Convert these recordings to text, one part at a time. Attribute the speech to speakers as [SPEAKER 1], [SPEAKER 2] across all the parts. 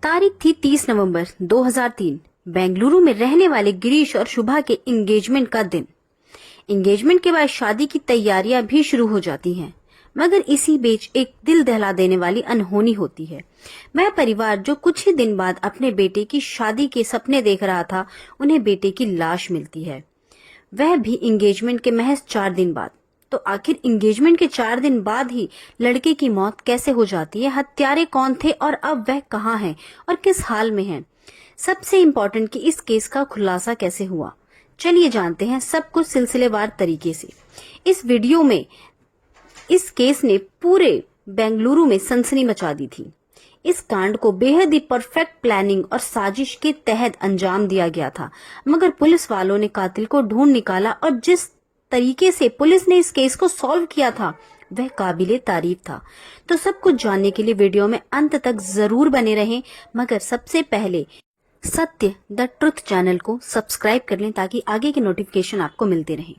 [SPEAKER 1] तारीख थी 30 नवंबर 2003। बेंगलुरु में रहने वाले गिरीश और शुभा के एंगेजमेंट का दिन। एंगेजमेंट के बाद शादी की तैयारियां भी शुरू हो जाती हैं, मगर इसी बीच एक दिल दहला देने वाली अनहोनी होती है। वह परिवार जो कुछ ही दिन बाद अपने बेटे की शादी के सपने देख रहा था, उन्हें बेटे की लाश मिलती है, वह भी एंगेजमेंट के महज 4 दिन बाद। तो आखिर एंगेजमेंट के 4 दिन बाद ही लड़के की मौत कैसे हो जाती है? हत्यारे कौन थे और अब वह कहाँ है और किस हाल में है? सबसे इम्पोर्टेंट कि इस केस का खुलासा कैसे हुआ, चलिए जानते हैं सब कुछ सिलसिलेवार तरीके से। इस वीडियो में इस केस ने पूरे बेंगलुरु में सनसनी मचा दी थी। इस कांड को बेहद ही परफेक्ट प्लानिंग और साजिश के तहत अंजाम दिया गया था, मगर पुलिस वालों ने कातिल को ढूंढ निकाला और जिस तरीके से पुलिस ने इस केस को सॉल्व किया था वह काबिले तारीफ था। तो सब कुछ जानने के लिए वीडियो में अंत तक जरूर बने रहें, मगर सबसे पहले सत्य द ट्रुथ चैनल को सब्सक्राइब कर लें ताकि आगे के नोटिफिकेशन आपको मिलते रहें।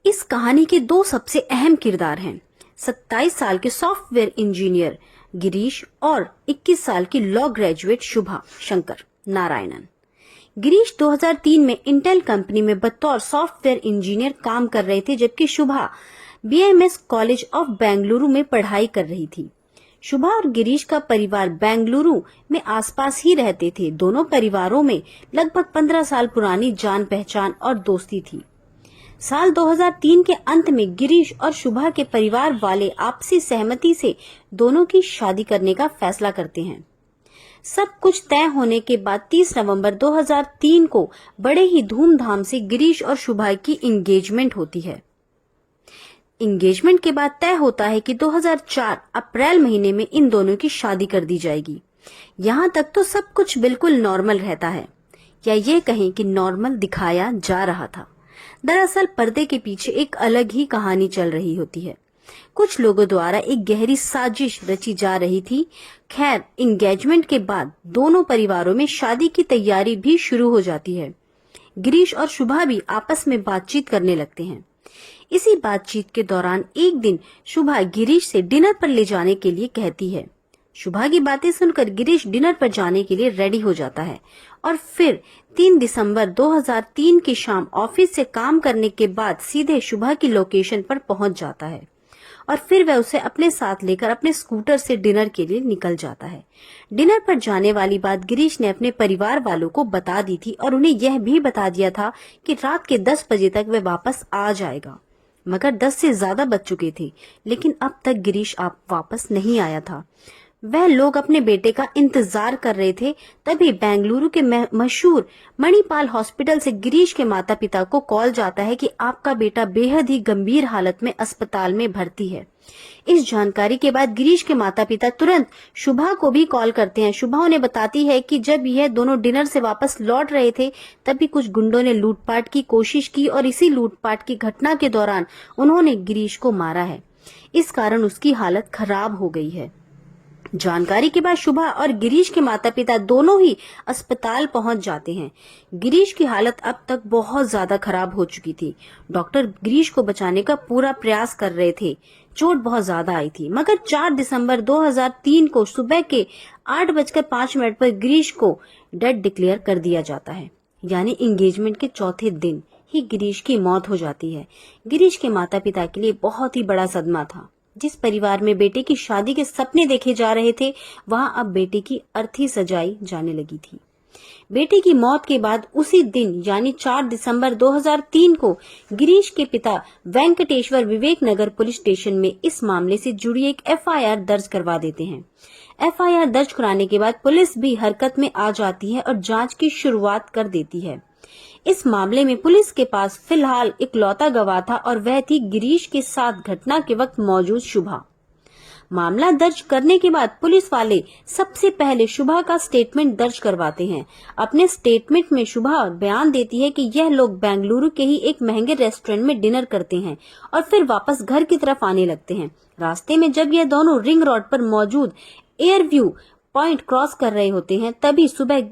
[SPEAKER 1] इस कहानी के 2 सबसे अहम किरदार हैं, 27 साल के सॉफ्टवेयर इंजीनियर गिरीश और 21 साल की लॉ ग्रेजुएट शुभा शंकर नारायणन। गिरीश 2003 में इंटेल कंपनी में बतौर सॉफ्टवेयर इंजीनियर काम कर रहे थे, जबकि शुभा BMS कॉलेज ऑफ बेंगलुरु में पढ़ाई कर रही थी। शुभा और गिरीश का परिवार बेंगलुरु में आसपास ही रहते थे। दोनों परिवारों में लगभग 15 साल पुरानी जान पहचान और दोस्ती थी। साल 2003 के अंत में गिरीश और शुभा के परिवार वाले आपसी सहमति से दोनों की शादी करने का फैसला करते हैं। सब कुछ तय होने के बाद 30 नवंबर 2003 को बड़े ही धूमधाम से गिरीश और शुभा की एंगेजमेंट होती है। एंगेजमेंट के बाद तय होता है कि 2004 अप्रैल महीने में इन दोनों की शादी कर दी जाएगी। यहाँ तक तो सब कुछ बिल्कुल नॉर्मल रहता है, या ये कहें कि नॉर्मल दिखाया जा रहा था। दरअसल पर्दे के पीछे एक अलग ही कहानी चल रही होती है। कुछ लोगों द्वारा एक गहरी साजिश रची जा रही थी। खैर, एंगेजमेंट के बाद दोनों परिवारों में शादी की तैयारी भी शुरू हो जाती है। गिरीश और शुभा भी आपस में बातचीत करने लगते हैं। इसी बातचीत के दौरान एक दिन शुभा गिरीश से डिनर पर ले जाने के लिए कहती है। शुभा की बातें सुनकर गिरीश डिनर पर जाने के लिए रेडी हो जाता है और फिर 3 दिसंबर 2003 की शाम ऑफिस से काम करने के बाद सीधे शुभा की लोकेशन पर पहुंच जाता है और फिर वह उसे अपने साथ लेकर अपने स्कूटर से डिनर के लिए निकल जाता है। डिनर पर जाने वाली बात गिरीश ने अपने परिवार वालों को बता दी थी और उन्हें यह भी बता दिया था कि रात के 10 बजे तक वह वापस आ जाएगा, मगर 10 से ज्यादा बज चुके थे, लेकिन अब तक गिरीश वापस नहीं आया था। वह लोग अपने बेटे का इंतजार कर रहे थे। तभी बेंगलुरु के मशहूर मणिपाल हॉस्पिटल से गिरीश के माता पिता को कॉल जाता है कि आपका बेटा बेहद ही गंभीर हालत में अस्पताल में भर्ती है। इस जानकारी के बाद गिरीश के माता पिता तुरंत शुभा को भी कॉल करते हैं। शुभा उन्हें बताती है कि जब यह दोनों डिनर से वापस लौट रहे थे तभी कुछ गुंडों ने लूटपाट की कोशिश की और इसी लूटपाट की घटना के दौरान उन्होंने गिरीश को मारा है। इस कारण उसकी हालत खराब हो गई है। जानकारी के बाद शुभा और गिरीश के माता पिता दोनों ही अस्पताल पहुंच जाते हैं। गिरीश की हालत अब तक बहुत ज्यादा खराब हो चुकी थी। डॉक्टर गिरीश को बचाने का पूरा प्रयास कर रहे थे। चोट बहुत ज्यादा आई थी, मगर 4 दिसंबर 2003 को सुबह के 8:05 पर गिरीश को डेड डिक्लेयर कर दिया जाता है। यानी एंगेजमेंट के चौथे दिन ही गिरीश की मौत हो जाती है। गिरीश के माता पिता के लिए बहुत ही बड़ा सदमा था। जिस परिवार में बेटे की शादी के सपने देखे जा रहे थे, वहां अब बेटे की अर्थी सजाई जाने लगी थी। बेटे की मौत के बाद उसी दिन यानी 4 दिसंबर 2003 को गिरीश के पिता वेंकटेश्वर विवेक नगर पुलिस स्टेशन में इस मामले से जुड़ी एक FIR दर्ज करवा देते हैं। FIR दर्ज कराने के बाद पुलिस भी हरकत में आ जाती है और जांच की शुरुआत कर देती है। इस मामले में पुलिस के पास फिलहाल इकलौता गवाह था और वह थी गिरीश के साथ घटना के वक्त मौजूद शुभा। मामला दर्ज करने के बाद पुलिस वाले सबसे पहले शुभा का स्टेटमेंट दर्ज करवाते हैं। अपने स्टेटमेंट में शुभा बयान देती है कि यह लोग बेंगलुरु के ही एक महंगे रेस्टोरेंट में डिनर करते हैं और फिर वापस घर की तरफ आने लगते हैं। रास्ते में जब यह दोनों रिंग रोड पर मौजूद एयर व्यू पॉइंट क्रॉस कर रहे होते हैं, तभी सुबह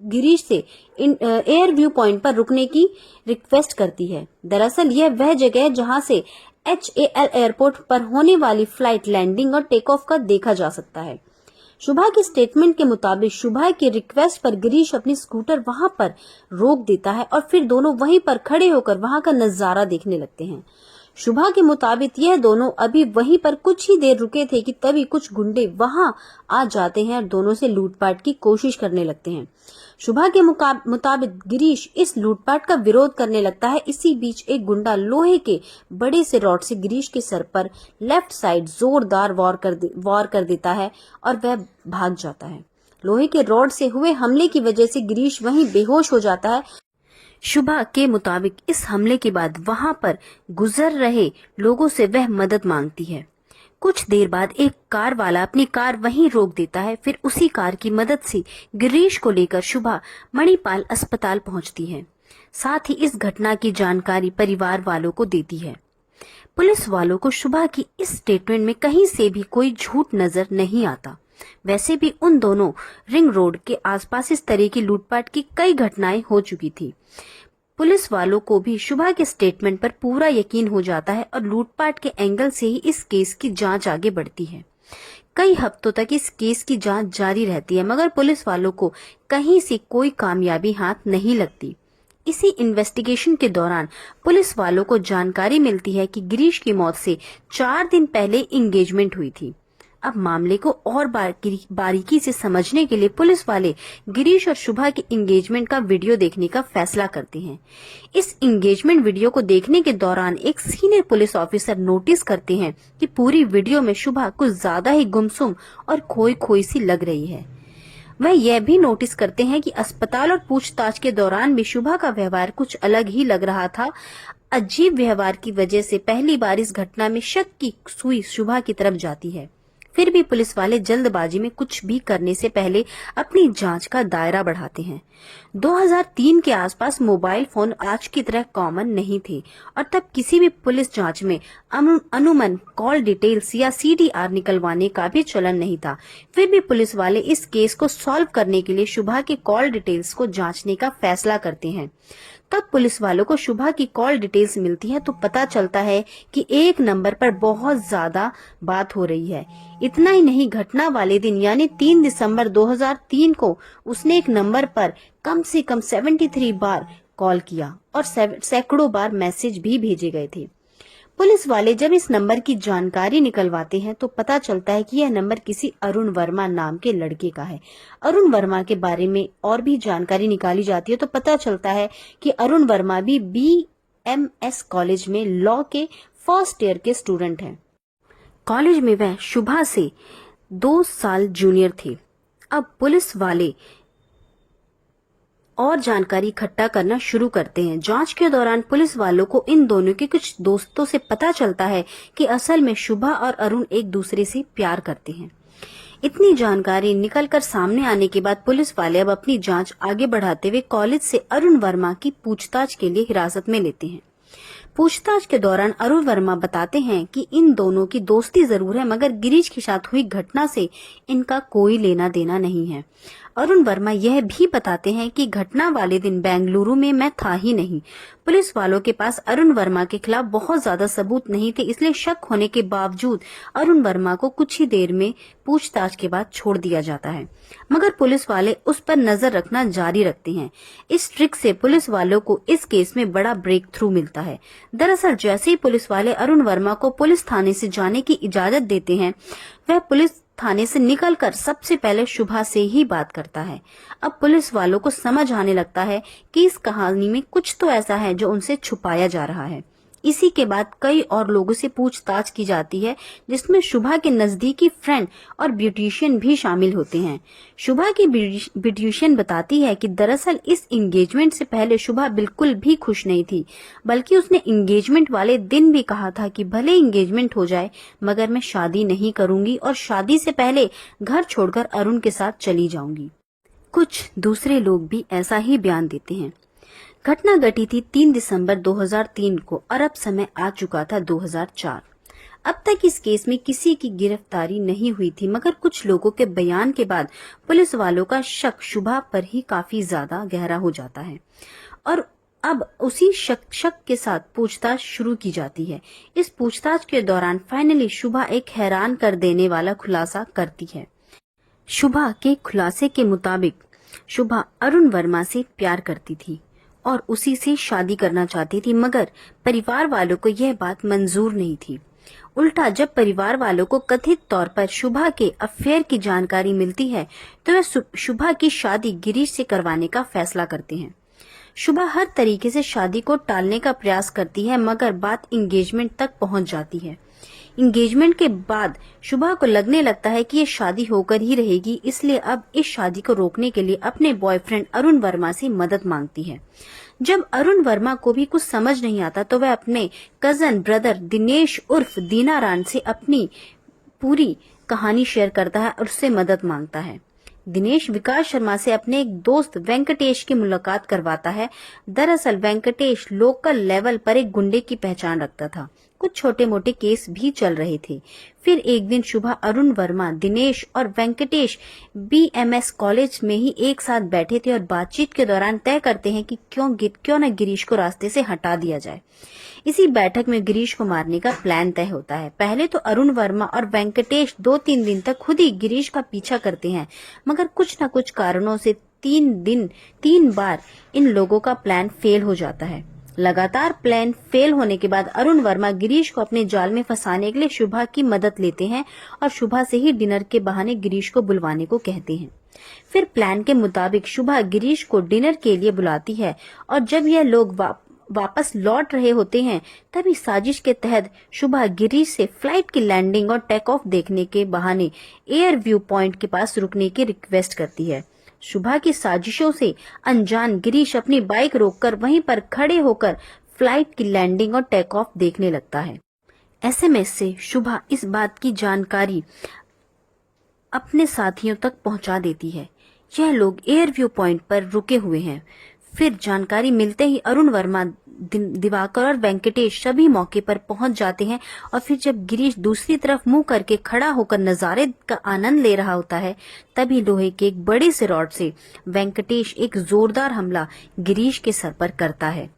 [SPEAKER 1] गिरीश से एयर व्यू पॉइंट पर रुकने की रिक्वेस्ट करती है। दरअसल यह वह जगह है जहां से HAL एयरपोर्ट पर होने वाली फ्लाइट लैंडिंग और टेक ऑफ का देखा जा सकता है। शुभा की स्टेटमेंट के मुताबिक शुभा की रिक्वेस्ट पर गिरीश अपनी स्कूटर वहां पर रोक देता है और फिर दोनों वहीं पर खड़े होकर वहां का नजारा देखने लगते हैं। शुभा के मुताबिक यह दोनों अभी वहीं पर कुछ ही देर रुके थे कि तभी कुछ गुंडे वहां आ जाते हैं और दोनों से लूटपाट की कोशिश करने लगते हैं। शुभा के मुताबिक गिरीश इस लूटपाट का विरोध करने लगता है। इसी बीच एक गुंडा लोहे के बड़े से रॉड से गिरीश के सर पर लेफ्ट साइड जोरदार वार कर देता है और वह भाग जाता है। लोहे के रॉड से हुए हमले की वजह से गिरीश वहीं बेहोश हो जाता है। शुभा के मुताबिक इस हमले के बाद वहां पर गुजर रहे लोगों से वह मदद मांगती है। कुछ देर बाद एक कार वाला अपनी कार वहीं रोक देता है। फिर उसी कार की मदद से गिरीश को लेकर शुभा मणिपाल अस्पताल पहुंचती है। साथ ही इस घटना की जानकारी परिवार वालों को देती है। पुलिस वालों को शुभा की इस स्टेटमेंट में कहीं से भी कोई झूठ नजर नहीं आता। वैसे भी उन दोनों रिंग रोड के आसपास इस तरह की लूटपाट की कई घटनाएं हो चुकी थी। पुलिस वालों को भी शुभा के स्टेटमेंट पर पूरा यकीन हो जाता है और लूटपाट के एंगल से ही इस केस की जांच आगे बढ़ती है। कई हफ्तों तक इस केस की जांच जारी रहती है, मगर पुलिस वालों को कहीं से कोई कामयाबी हाथ नहीं लगती। इसी इन्वेस्टिगेशन के दौरान पुलिस वालों को जानकारी मिलती है कि गिरीश की मौत से 4 दिन पहले एंगेजमेंट हुई थी। अब मामले को और बारीकी से समझने के लिए पुलिस वाले गिरीश और शुभा के एंगेजमेंट का वीडियो देखने का फैसला करते हैं। इस एंगेजमेंट वीडियो को देखने के दौरान एक सीनियर पुलिस ऑफिसर नोटिस करते हैं कि पूरी वीडियो में शुभा कुछ ज्यादा ही गुमसुम और खोई खोई सी लग रही है। वह यह भी नोटिस करते हैं कि अस्पताल और पूछताछ के दौरान भी शुभा का व्यवहार कुछ अलग ही लग रहा था। अजीब व्यवहार की वजह से पहली बार इस घटना में शक की सुई शुभा की तरफ जाती है। फिर भी पुलिस वाले जल्दबाजी में कुछ भी करने से पहले अपनी जांच का दायरा बढ़ाते हैं। 2003 के आसपास मोबाइल फोन आज की तरह कॉमन नहीं थे और तब किसी भी पुलिस जांच में अनुमन कॉल डिटेल्स या CDR निकलवाने का भी चलन नहीं था। फिर भी पुलिस वाले इस केस को सॉल्व करने के लिए शुभा के कॉल डिटेल्स को जांचने का फैसला करते हैं। तब पुलिस वालों को शुभा की कॉल डिटेल्स मिलती है तो पता चलता है कि एक नंबर पर बहुत ज्यादा बात हो रही है। इतना ही नहीं, घटना वाले दिन यानी 3 दिसंबर 2003 को उसने एक नंबर पर कम से कम 73 बार कॉल किया और सैकड़ों बार मैसेज भी भेजे गए थे। पुलिस वाले जब इस नंबर की जानकारी निकलवाते हैं तो पता चलता है कि यह नंबर किसी अरुण वर्मा नाम के लड़के का है। अरुण वर्मा के बारे में और भी जानकारी निकाली जाती है तो पता चलता है कि अरुण वर्मा भी BMS कॉलेज में लॉ के फर्स्ट ईयर के स्टूडेंट हैं। कॉलेज में वह शुभा से 2 साल जूनियर थे। अब पुलिस वाले और जानकारी इकट्ठा करना शुरू करते हैं। जांच के दौरान पुलिस वालों को इन दोनों के कुछ दोस्तों से पता चलता है कि असल में शुभा और अरुण एक दूसरे से प्यार करते हैं। इतनी जानकारी निकलकर सामने आने के बाद पुलिस वाले अब अपनी जांच आगे बढ़ाते हुए कॉलेज से अरुण वर्मा की पूछताछ के लिए हिरासत में लेते हैं। पूछताछ के दौरान अरुण वर्मा बताते हैं कि इन दोनों की दोस्ती जरूर है, मगर गिरीश के साथ हुई घटना से इनका कोई लेना देना नहीं है। अरुण वर्मा यह भी बताते हैं कि घटना वाले दिन बेंगलुरु में मैं था ही नहीं। पुलिस वालों के पास अरुण वर्मा के खिलाफ बहुत ज्यादा सबूत नहीं थे, इसलिए शक होने के बावजूद अरुण वर्मा को कुछ ही देर में पूछताछ के बाद छोड़ दिया जाता है, मगर पुलिस वाले उस पर नजर रखना जारी रखते हैं। इस ट्रिक से पुलिस वालों को इस केस में बड़ा ब्रेक थ्रू मिलता है। दरअसल जैसे ही पुलिस वाले अरुण वर्मा को पुलिस थाने से जाने की इजाजत देते हैं, वह पुलिस थाने से निकलकर सबसे पहले शुभा से ही बात करता है। अब पुलिस वालों को समझ आने लगता है कि इस कहानी में कुछ तो ऐसा है जो उनसे छुपाया जा रहा है। इसी के बाद कई और लोगों से पूछताछ की जाती है, जिसमें शुभा के नजदीकी फ्रेंड और ब्यूटिशियन भी शामिल होते हैं। शुभा की ब्यूटिशियन बताती है कि दरअसल इस एंगेजमेंट से पहले शुभा बिल्कुल भी खुश नहीं थी, बल्कि उसने एंगेजमेंट वाले दिन भी कहा था कि भले एंगेजमेंट हो जाए मगर मैं शादी नहीं करूंगी और शादी से पहले घर छोड़कर अरुण के साथ चली जाऊंगी। कुछ दूसरे लोग भी ऐसा ही बयान देते हैं। घटना घटी थी 3 दिसंबर 2003 को और अब समय आ चुका था 2004। अब तक इस केस में किसी की गिरफ्तारी नहीं हुई थी, मगर कुछ लोगों के बयान के बाद पुलिस वालों का शक शुभा पर ही काफी ज्यादा गहरा हो जाता है और अब उसी शक के साथ पूछताछ शुरू की जाती है। इस पूछताछ के दौरान फाइनली शुभा एक हैरान कर देने वाला खुलासा करती है। शुभा के खुलासे के मुताबिक शुभा अरुण वर्मा से प्यार करती थी और उसी से शादी करना चाहती थी, मगर परिवार वालों को यह बात मंजूर नहीं थी। उल्टा जब परिवार वालों को कथित तौर पर शुभा के अफेयर की जानकारी मिलती है तो वे शुभा की शादी गिरीश से करवाने का फैसला करते हैं। शुभा हर तरीके से शादी को टालने का प्रयास करती है, मगर बात एंगेजमेंट तक पहुंच जाती है। एंगेजमेंट के बाद शुभा को लगने लगता है कि ये शादी होकर ही रहेगी, इसलिए अब इस शादी को रोकने के लिए अपने बॉयफ्रेंड अरुण वर्मा से मदद मांगती है। जब अरुण वर्मा को भी कुछ समझ नहीं आता तो वह अपने कजन ब्रदर दिनेश उर्फ दीनाराम से अपनी पूरी कहानी शेयर करता है और उससे मदद मांगता है। दिनेश विकास शर्मा से अपने एक दोस्त वेंकटेश की मुलाकात करवाता है। दरअसल वेंकटेश लोकल लेवल पर एक गुंडे की पहचान रखता था, कुछ छोटे मोटे केस भी चल रहे थे। फिर एक दिन शुभा, अरुण वर्मा, दिनेश और वेंकटेश बीएमएस कॉलेज में ही एक साथ बैठे थे और बातचीत के दौरान तय करते हैं कि क्यों न गिरीश को रास्ते से हटा दिया जाए। इसी बैठक में गिरीश को मारने का प्लान तय होता है। पहले तो अरुण वर्मा और वेंकटेश 2-3 दिन तक खुद ही गिरीश का पीछा करते हैं, मगर कुछ न कुछ कारणों से 3 बार इन लोगों का प्लान फेल हो जाता है। लगातार प्लान फेल होने के बाद अरुण वर्मा गिरीश को अपने जाल में फंसाने के लिए शुभा की मदद लेते हैं और शुभा से ही डिनर के बहाने गिरीश को बुलवाने को कहते हैं। फिर प्लान के मुताबिक शुभा गिरीश को डिनर के लिए बुलाती है और जब यह लोग वापस लौट रहे होते हैं तभी साजिश के तहत शुभा गिरीश से फ्लाइट की लैंडिंग और टेक ऑफ देखने के बहाने एयर व्यू पॉइंट के पास रुकने की रिक्वेस्ट करती है। शुभा की साजिशों से अनजान गिरीश अपनी बाइक रोककर वहीं पर खड़े होकर फ्लाइट की लैंडिंग और टेक ऑफ देखने लगता है। एसएमएस से शुभा इस बात की जानकारी अपने साथियों तक पहुंचा देती है। यह लोग एयर व्यू पॉइंट पर रुके हुए हैं। फिर जानकारी मिलते ही अरुण वर्मा, दिवाकर और वेंकटेश सभी मौके पर पहुंच जाते हैं और फिर जब गिरीश दूसरी तरफ मुंह करके खड़ा होकर नजारे का आनंद ले रहा होता है तभी लोहे के एक बड़े से रॉड से वेंकटेश एक जोरदार हमला गिरीश के सर पर करता है।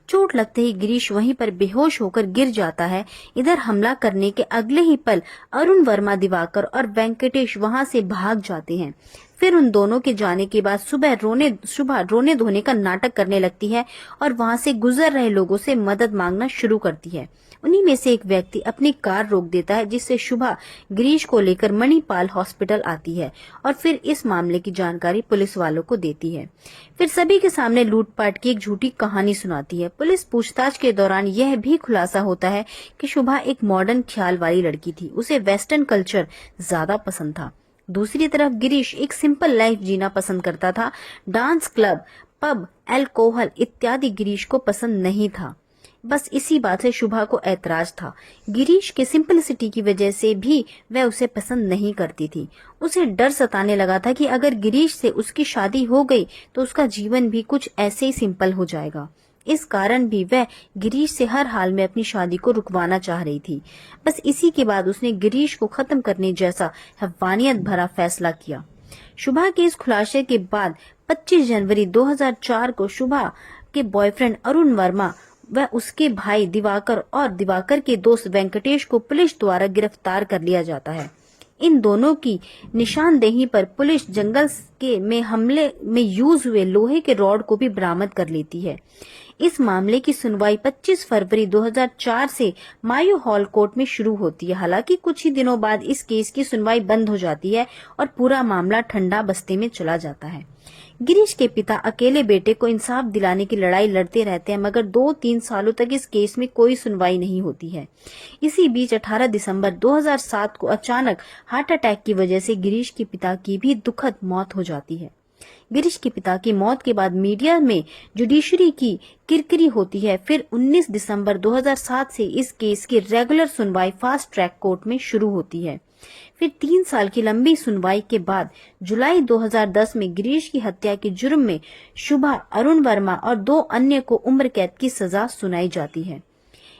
[SPEAKER 1] चोट लगते ही गिरीश वहीं पर बेहोश होकर गिर जाता है। इधर हमला करने के अगले ही पल अरुण वर्मा, दिवाकर और वेंकटेश वहां से भाग जाते हैं। फिर उन दोनों के जाने के बाद शुभा रोने धोने का नाटक करने लगती है और वहां से गुजर रहे लोगों से मदद मांगना शुरू करती है। उन्हीं में से एक व्यक्ति अपनी कार रोक देता है, जिससे शुभा गिरीश को लेकर मणिपाल हॉस्पिटल आती है और फिर इस मामले की जानकारी पुलिस वालों को देती है। फिर सभी के सामने लूटपाट की एक झूठी कहानी सुनाती है। पुलिस पूछताछ के दौरान यह भी खुलासा होता है कि शुभा एक मॉडर्न ख्याल वाली लड़की थी, उसे वेस्टर्न कल्चर ज्यादा पसंद था। दूसरी तरफ गिरीश एक सिंपल लाइफ जीना पसंद करता था। डांस क्लब, पब, अल्कोहल इत्यादि गिरीश को पसंद नहीं था। बस इसी बात से शुभा को ऐतराज था। गिरीश के सिंपलिसिटी की वजह से भी वह उसे पसंद नहीं करती थी। उसे डर सताने लगा था कि अगर गिरीश से उसकी शादी हो गई तो उसका जीवन भी कुछ ऐसे ही सिंपल हो जाएगा। इस कारण भी वह गिरीश से हर हाल में अपनी शादी को रुकवाना चाह रही थी। बस इसी के बाद उसने गिरीश को खत्म करने जैसा हैवानियत भरा फैसला किया। शुभा के इस खुलासे के बाद 25 जनवरी 2004 को शुभा के बॉयफ्रेंड अरुण वर्मा व उसके भाई दिवाकर और दिवाकर के दोस्त वेंकटेश को पुलिस द्वारा गिरफ्तार कर लिया जाता है। इन दोनों की निशानदेही पर पुलिस जंगल में हमले में यूज हुए लोहे के रॉड को भी बरामद कर लेती है। इस मामले की सुनवाई 25 फरवरी 2004 से मायो हॉल कोर्ट में शुरू होती है। हालांकि कुछ ही दिनों बाद इस केस की सुनवाई बंद हो जाती है और पूरा मामला ठंडा बस्ते में चला जाता है। गिरीश के पिता अकेले बेटे को इंसाफ दिलाने की लड़ाई लड़ते रहते हैं, मगर 2-3 सालों तक इस केस में कोई सुनवाई नहीं होती है। इसी बीच 18 दिसंबर 2007 को अचानक हार्ट अटैक की वजह से गिरीश के पिता की भी दुखद मौत हो जाती है। गिरीश के पिता की मौत के बाद मीडिया में जुडिशरी की किरकिरी होती है। फिर 19 दिसंबर 2007 से इस केस की रेगुलर सुनवाई फास्ट ट्रैक कोर्ट में शुरू होती है। फिर 3 साल की लंबी सुनवाई के बाद जुलाई 2010 में गिरीश की हत्या के जुर्म में शुभा, अरुण वर्मा और 2 अन्य को उम्र कैद की सजा सुनाई जाती है।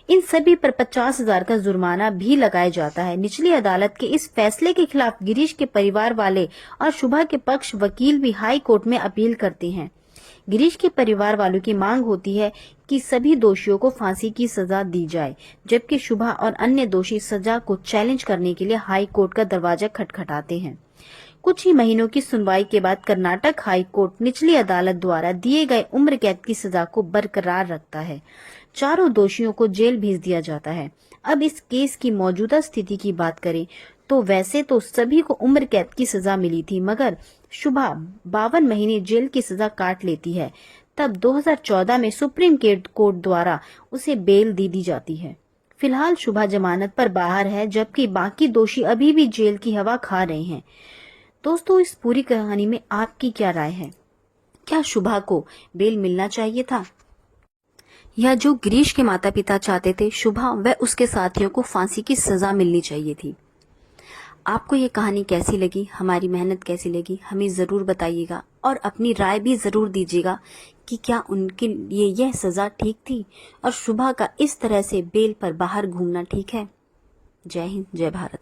[SPEAKER 1] इन सभी पर 50,000 का जुर्माना भी लगाया जाता है। निचली अदालत के इस फैसले के खिलाफ गिरीश के परिवार वाले और शुभा के पक्ष वकील भी हाई कोर्ट में अपील करते हैं। गिरीश के परिवार वालों की मांग होती है कि सभी दोषियों को फांसी की सजा दी जाए, जबकि शुभा और अन्य दोषी सजा को चैलेंज करने के लिए हाई कोर्ट का दरवाजा खटखटाते हैं। कुछ ही महीनों की सुनवाई के बाद कर्नाटक हाई कोर्ट निचली अदालत द्वारा दिए गए उम्र कैद की सजा को बरकरार रखता है। चारों दोषियों को जेल भेज दिया जाता है। अब इस केस की मौजूदा स्थिति की बात करें तो वैसे तो सभी को उम्र कैद की सजा मिली थी, मगर शुभा 52 महीने जेल की सजा काट लेती है। तब 2014 में सुप्रीम कोर्ट द्वारा उसे बेल दे दी जाती है। फिलहाल शुभा जमानत पर बाहर है, जबकि बाकी दोषी अभी भी जेल की हवा खा रहे हैं। दोस्तों, इस पूरी कहानी में आपकी क्या राय है? क्या शुभा को बेल मिलना चाहिए था, या जो गिरीश के माता पिता चाहते थे शुभा व उसके साथियों को फांसी की सजा मिलनी चाहिए थी? आपको ये कहानी कैसी लगी, हमारी मेहनत कैसी लगी, हमें ज़रूर बताइएगा और अपनी राय भी ज़रूर दीजिएगा कि क्या उनके लिए यह सज़ा ठीक थी और शुभा का इस तरह से बेल पर बाहर घूमना ठीक है। जय हिंद, जय भारत।